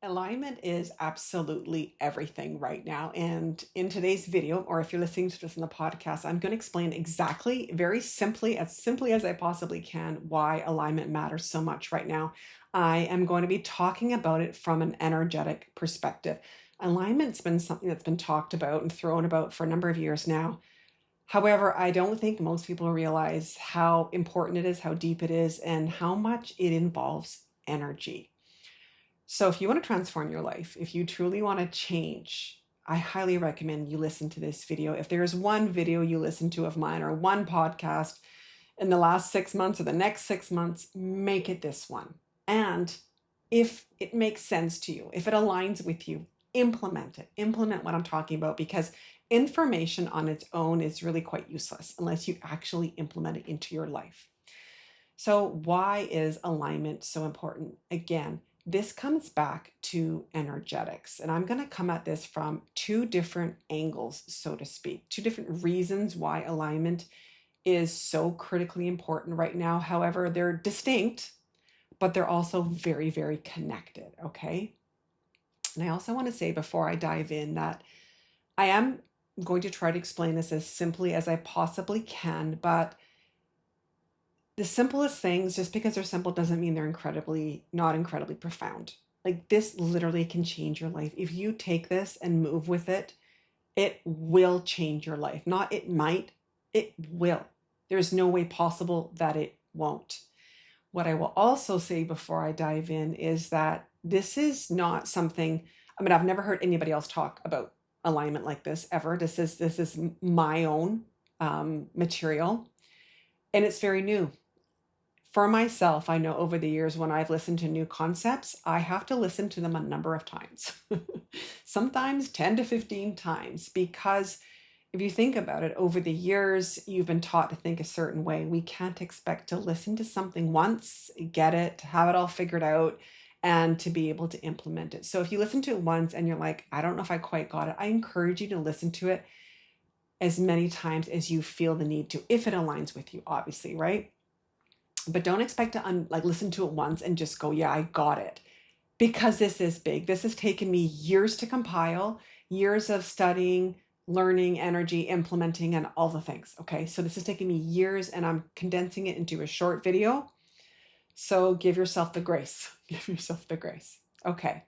Alignment is absolutely everything right now. And in today's video, or if you're listening to this in the podcast, I'm going to explain exactly, very simply as I possibly can, why alignment matters so much right now. I am going to be talking about it from an energetic perspective. Alignment's been something that's been talked about and thrown about for a number of years now. However, I don't think most people realize how important it is, how deep it is, and how much it involves energy. So, if you want to transform your life, if you truly want to change, I highly recommend you listen to this video. If there's one video you listen to of mine or one podcast in the last 6 months or the next 6 months, make it this one. And if it makes sense to you, if it aligns with you, implement it. Implement what I'm talking about because information on its own is really quite useless unless you actually implement it into your life. So, why is alignment so important? Again, this comes back to energetics, and I'm going to come at this from two different angles, so to speak, two different reasons why alignment is so critically important right now. However, they're distinct, but they're also very, very connected. Okay. And I also want to say before I dive in that I am going to try to explain this as simply as I possibly can, but the simplest things, just because they're simple doesn't mean they're not incredibly profound. Like this literally can change your life. If you take this and move with it, it will change your life. Not it might, it will. There's no way possible that it won't. What I will also say before I dive in is that this is not something, I've never heard anybody else talk about alignment like this ever. This is my own material, and it's very new. For myself, I know over the years when I've listened to new concepts, I have to listen to them a number of times, sometimes 10 to 15 times, because if you think about it, over the years, you've been taught to think a certain way. We can't expect to listen to something once, get it, have it all figured out, and to be able to implement it. So if you listen to it once and you're like, I don't know if I quite got it, I encourage you to listen to it as many times as you feel the need to, if it aligns with you, obviously, right? But don't expect to listen to it once and just go, yeah, I got it. Because this is big. This has taken me years to compile, years of studying, learning, energy, implementing, and all the things. Okay. So this has taken me years and I'm condensing it into a short video. So give yourself the grace. Give yourself the grace. Okay.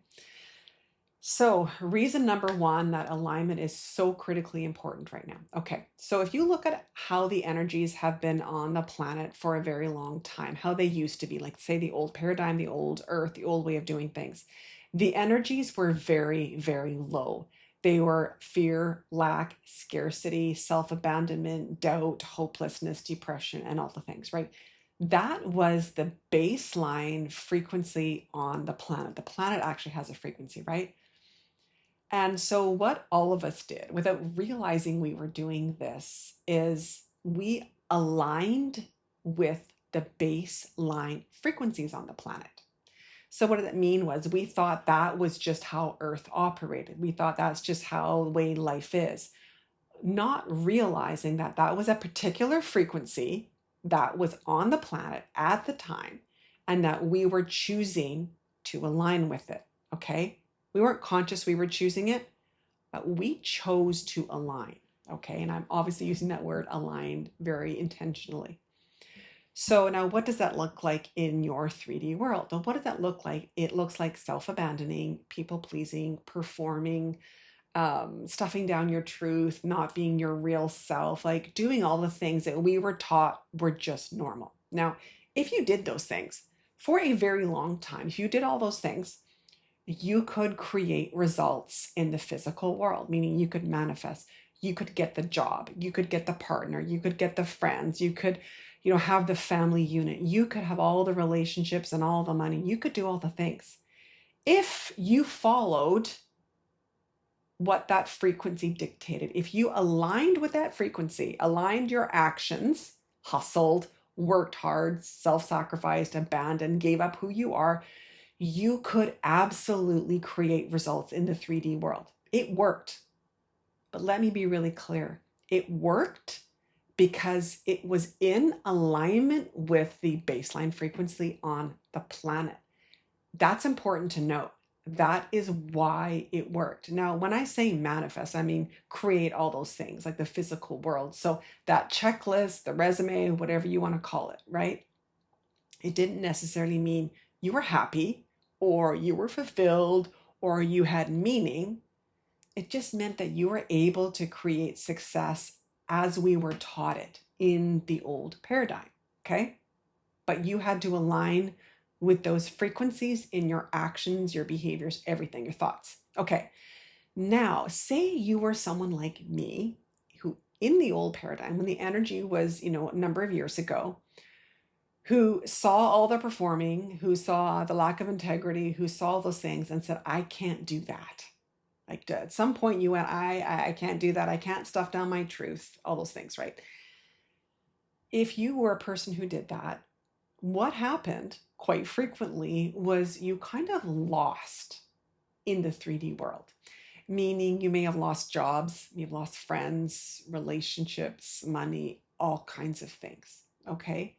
So, reason number one that alignment is so critically important right now. Okay, so if you look at how the energies have been on the planet for a very long time, how they used to be, like say the old paradigm, the old earth, the old way of doing things, the energies were very, very low. They were fear, lack, scarcity, self abandonment, doubt, hopelessness, depression, and all the things, right? That was the baseline frequency on the planet. The planet actually has a frequency, right? And so, what all of us did without realizing we were doing this is we aligned with the baseline frequencies on the planet. So, what did that mean was we thought that was just how Earth operated. We thought that's just how the way life is, not realizing that that was a particular frequency that was on the planet at the time and that we were choosing to align with it. Okay. We weren't conscious we were choosing it, but we chose to align. Okay. And I'm obviously using that word aligned very intentionally. So now what does that look like in your 3D world? Well, what does that look like? It looks like self-abandoning, people pleasing, performing, stuffing down your truth, not being your real self, like doing all the things that we were taught were just normal. Now, if you did those things for a very long time, if you did all those things, you could create results in the physical world, meaning you could manifest, you could get the job, you could get the partner, you could get the friends, you could, have the family unit, you could have all the relationships and all the money, you could do all the things. If you followed what that frequency dictated, if you aligned with that frequency, aligned your actions, hustled, worked hard, self-sacrificed, abandoned, gave up who you are, you could absolutely create results in the 3D world. It worked. But let me be really clear. It worked because it was in alignment with the baseline frequency on the planet. That's important to note. That is why it worked. Now, when I say manifest, I mean create all those things like the physical world. So that checklist, the resume, whatever you want to call it, right? It didn't necessarily mean you were happy or you were fulfilled or you had meaning. It just meant that you were able to create success as we were taught it in the old paradigm. Okay. But you had to align with those frequencies in your actions, your behaviors, everything, your thoughts. Okay. Now, say you were someone like me who, in the old paradigm, when the energy was, a number of years ago, who saw all the performing, who saw the lack of integrity, who saw those things and said, I can't do that. Like at some point you went, I can't do that. I can't stuff down my truth, all those things, right? If you were a person who did that, what happened quite frequently was you kind of lost in the 3D world, meaning you may have lost jobs, you've lost friends, relationships, money, all kinds of things. Okay.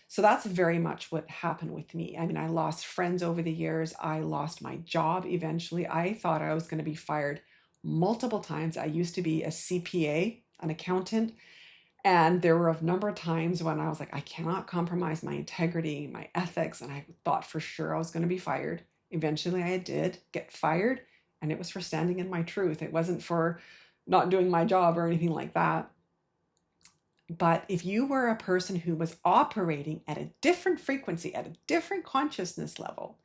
So that's very much what happened with me. I mean, I lost friends over the years. I lost my job eventually. I thought I was going to be fired multiple times. I used to be a CPA, an accountant. And there were a number of times when I was like, I cannot compromise my integrity, my ethics. And I thought for sure I was going to be fired. Eventually, I did get fired, and it was for standing in my truth. It wasn't for not doing my job or anything like that. But if you were a person who was operating at a different frequency, at a different consciousness level,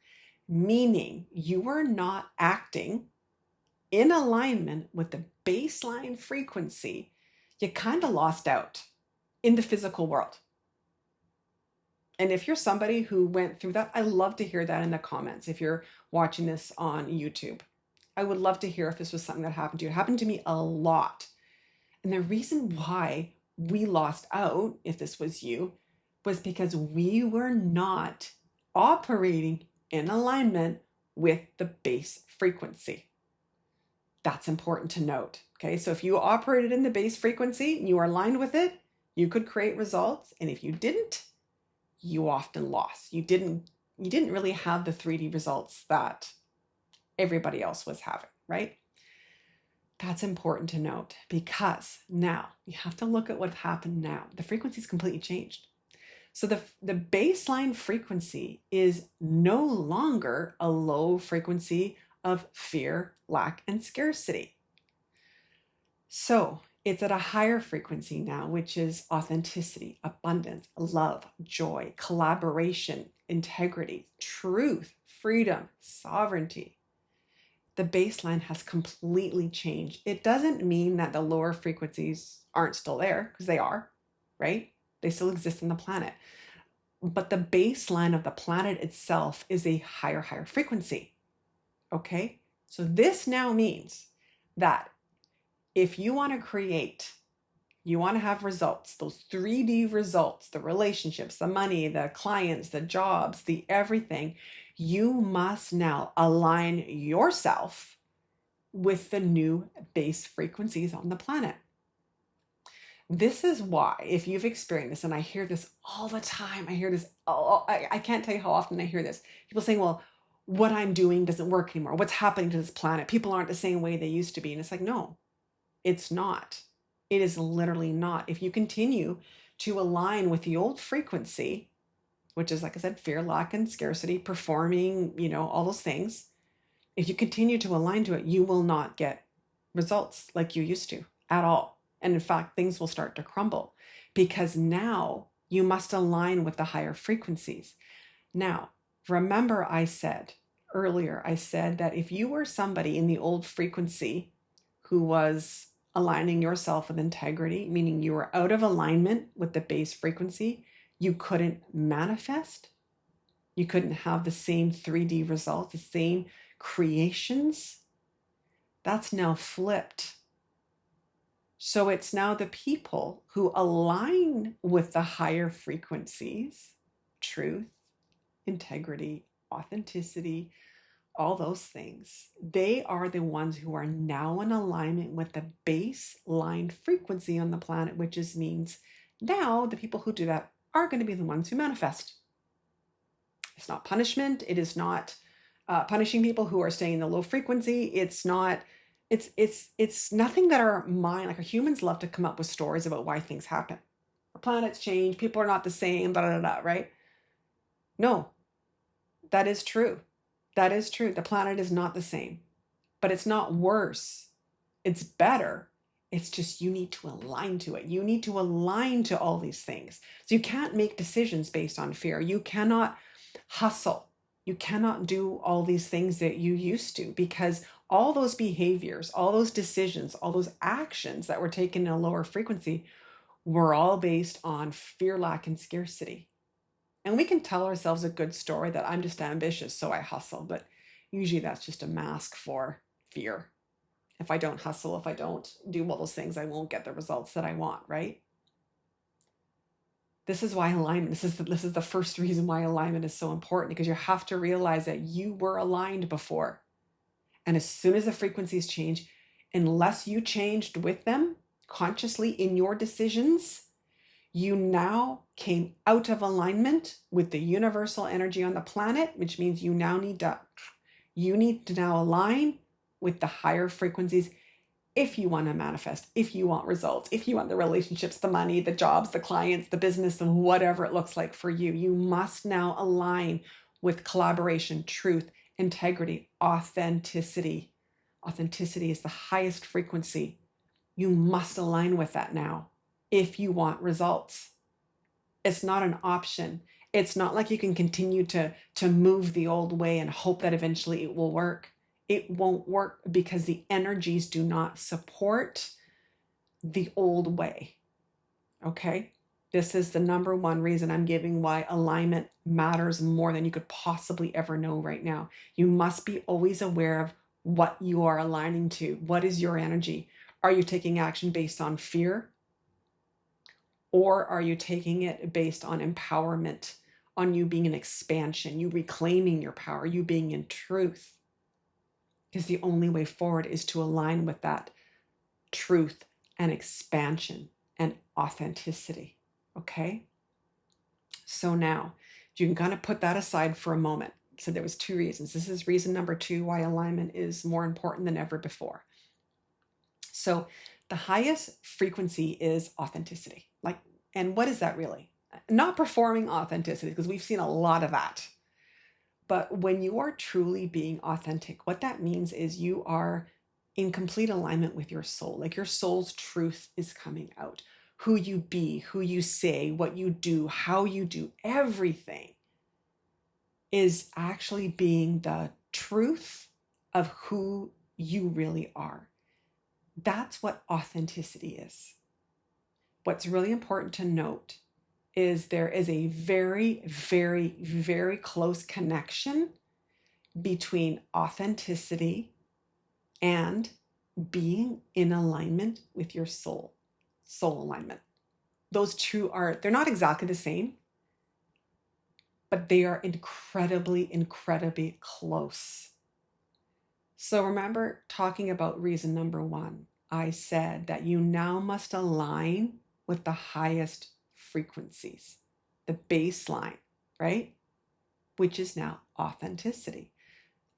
meaning you were not acting in alignment with the baseline frequency, you kind of lost out in the physical world. And if you're somebody who went through that, I love to hear that in the comments. If you're watching this on YouTube, I would love to hear if this was something that happened to you. It happened to me a lot. And the reason why we lost out, if this was you, was because we were not operating in alignment with the base frequency. That's important to note. Okay, so if you operated in the base frequency and you were aligned with it, you could create results. And if you didn't, you often lost. You didn't really have the 3D results that everybody else was having, right? That's important to note because now you have to look at what happened now. The frequency's completely changed. So the baseline frequency is no longer a low frequency of fear, lack, and scarcity. So it's at a higher frequency now, which is authenticity, abundance, love, joy, collaboration, integrity, truth, freedom, sovereignty. The baseline has completely changed. It doesn't mean that the lower frequencies aren't still there, because they are, right? They still exist on the planet. But the baseline of the planet itself is a higher frequency. Okay? So this now means that if you want to create, you want to have results, those 3D results, the relationships, the money, the clients, the jobs, the everything, you must now align yourself with the new base frequencies on the planet. This is why, if you've experienced this, and I hear this all the time, I hear this, I can't tell you how often I hear this. People saying, well, what I'm doing doesn't work anymore. What's happening to this planet? People aren't the same way they used to be. And it's like, no, it's not. It is literally not. If you continue to align with the old frequency, which is, like I said, fear, lack, and scarcity, performing, all those things, if you continue to align to it, you will not get results like you used to at all. And in fact, things will start to crumble because now you must align with the higher frequencies. Now, remember I said earlier that if you were somebody in the old frequency who was aligning yourself with integrity, meaning you were out of alignment with the base frequency, you couldn't manifest, you couldn't have the same 3D results, the same creations. That's now flipped. So it's now the people who align with the higher frequencies, truth, integrity, authenticity, all those things. They are the ones who are now in alignment with the baseline frequency on the planet, which means now the people who do that are going to be the ones who manifest. It's not punishment. It is not punishing people who are staying in the low frequency. It's not, it's nothing that our mind, like our humans love to come up with stories about why things happen. The planets change, people are not the same, da da da, right? No, that is true. That is true. The planet is not the same, but it's not worse. It's better. It's just you need to align to it. You need to align to all these things. So you can't make decisions based on fear. You cannot hustle. You cannot do all these things that you used to, because all those behaviors, all those decisions, all those actions that were taken in a lower frequency were all based on fear, lack, and scarcity. And we can tell ourselves a good story that I'm just ambitious, so I hustle. But usually that's just a mask for fear. If I don't hustle, if I don't do all those things, I won't get the results that I want, right? This is why alignment, this is the first reason why alignment is so important, because you have to realize that you were aligned before. And as soon as the frequencies change, unless you changed with them consciously in your decisions, you now came out of alignment with the universal energy on the planet, which means you need to now align with the higher frequencies if you want to manifest, if you want results, if you want the relationships, the money, the jobs, the clients, the business, and whatever it looks like for you. You must now align with collaboration, truth, integrity, authenticity. Authenticity is the highest frequency. You must align with that now if you want results. It's not an option. It's not like you can continue to move the old way and hope that eventually it will work. It won't work because the energies do not support the old way. Okay? This is the number one reason I'm giving why alignment matters more than you could possibly ever know right now. You must be always aware of what you are aligning to. What is your energy? Are you taking action based on fear? Or are you taking it based on empowerment, on you being an expansion, you reclaiming your power, you being in truth? Because the only way forward is to align with that truth and expansion and authenticity. Okay? So now you can kind of put that aside for a moment. So there was two reasons. This is reason number 2 why alignment is more important than ever before. So the highest frequency is authenticity. And what is that really? Not performing authenticity, because we've seen a lot of that. But when you are truly being authentic, what that means is you are in complete alignment with your soul. Like your soul's truth is coming out. Who you be, who you say, what you do, how you do, everything is actually being the truth of who you really are. That's what authenticity is. What's really important to note is there is a very, very, very close connection between authenticity and being in alignment with your soul alignment. Those two they're not exactly the same, but they are incredibly, incredibly close. So remember talking about reason number 1, I said that you now must align with the highest frequencies, the baseline, right? Which is now authenticity.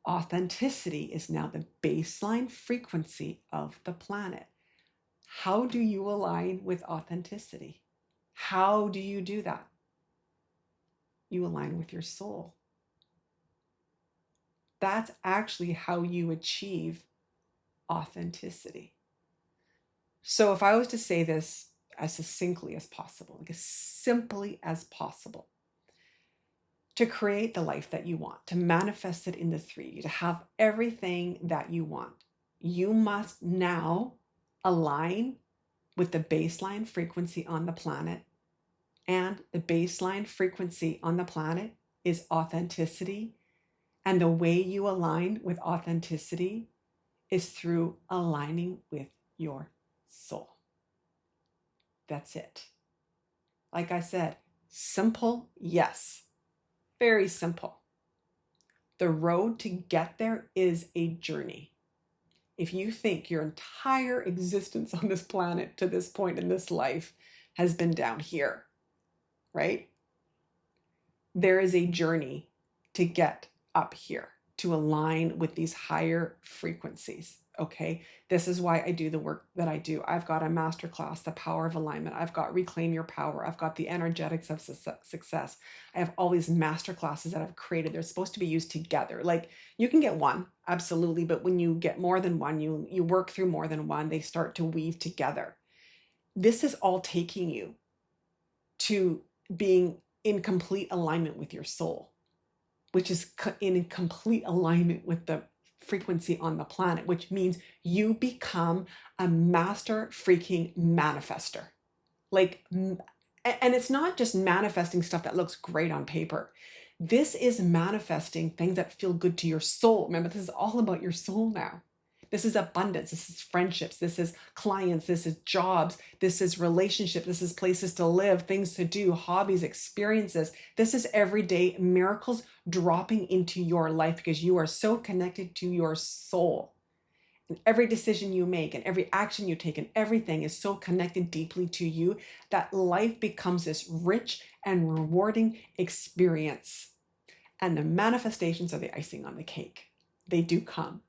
Authenticity is now the baseline frequency of the planet. How do you align with authenticity? How do you do that? You align with your soul. That's actually how you achieve authenticity. So if I was to say this as succinctly as possible, like as simply as possible, to create the life that you want, to manifest it in the 3, to have everything that you want, you must now align with the baseline frequency on the planet. And the baseline frequency on the planet is authenticity. And the way you align with authenticity is through aligning with your soul. That's it. Like I said, simple, yes. Very simple. The road to get there is a journey. If you think your entire existence on this planet to this point in this life has been down here, right? There is a journey to get up here. to align with these higher frequencies. Okay. This is why I do the work that I do. I've got a masterclass, The Power of Alignment. I've got Reclaim Your Power. I've got the Energetics of Success. I have all these masterclasses that I've created. They're supposed to be used together. Like, you can get one, absolutely. But when you get more than one, you work through more than one, they start to weave together. This is all taking you to being in complete alignment with your soul, which is in complete alignment with the frequency on the planet, which means you become a master freaking manifester. Like, and it's not just manifesting stuff that looks great on paper. This is manifesting things that feel good to your soul. Remember, this is all about your soul now. This is abundance. This is friendships. This is clients. This is jobs. This is relationships. This is places to live, things to do, hobbies, experiences. This is everyday miracles dropping into your life because you are so connected to your soul. And every decision you make and every action you take and everything is so connected deeply to you that life becomes this rich and rewarding experience. And the manifestations are the icing on the cake. They do come.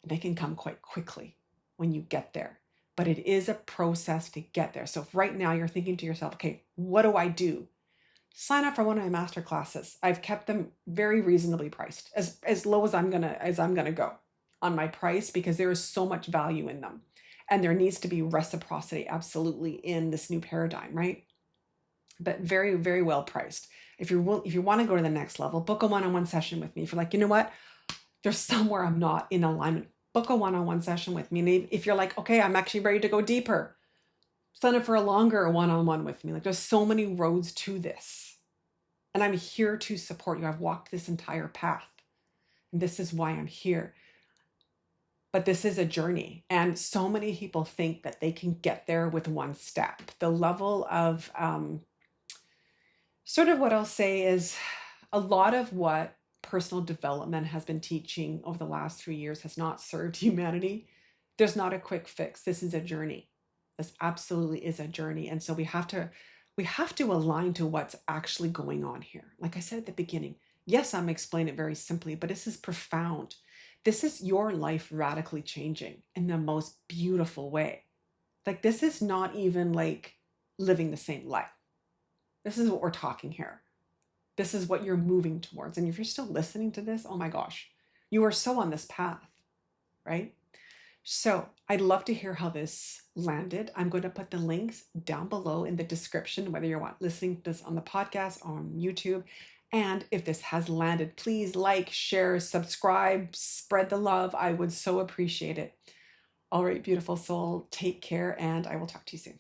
They can come quite quickly when you get there, but it is a process to get there. So if right now you're thinking to yourself, okay, what do I do? Sign up for one of my master classes. I've kept them very reasonably priced, as low as I'm gonna go on my price, because there is so much value in them, and there needs to be reciprocity absolutely in this new paradigm, right? But very, very well priced. If you want to go to the next level, book a one-on-one session with me. If you're like, you know what, there's somewhere I'm not in alignment, book a one-on-one session with me. And if you're like, okay, I'm actually ready to go deeper, sign up for a longer one-on-one with me. Like, there's so many roads to this. And I'm here to support you. I've walked this entire path. And this is why I'm here. But this is a journey. And so many people think that they can get there with one step. The level of, sort of what I'll say is, a lot of what personal development has been teaching over the last 3 years has not served humanity. There's not a quick fix. This is a journey. This absolutely is a journey. And so we have to align to what's actually going on here. Like I said at the beginning, yes, I'm explaining it very simply, but this is profound. This is your life radically changing in the most beautiful way. Like, this is not even like living the same life. This is what we're talking here. This is what you're moving towards. And if you're still listening to this, oh my gosh, you are so on this path, right? So I'd love to hear how this landed. I'm going to put the links down below in the description, whether you're listening to this on the podcast, on YouTube. And if this has landed, please like, share, subscribe, spread the love. I would so appreciate it. All right, beautiful soul, take care, and I will talk to you soon.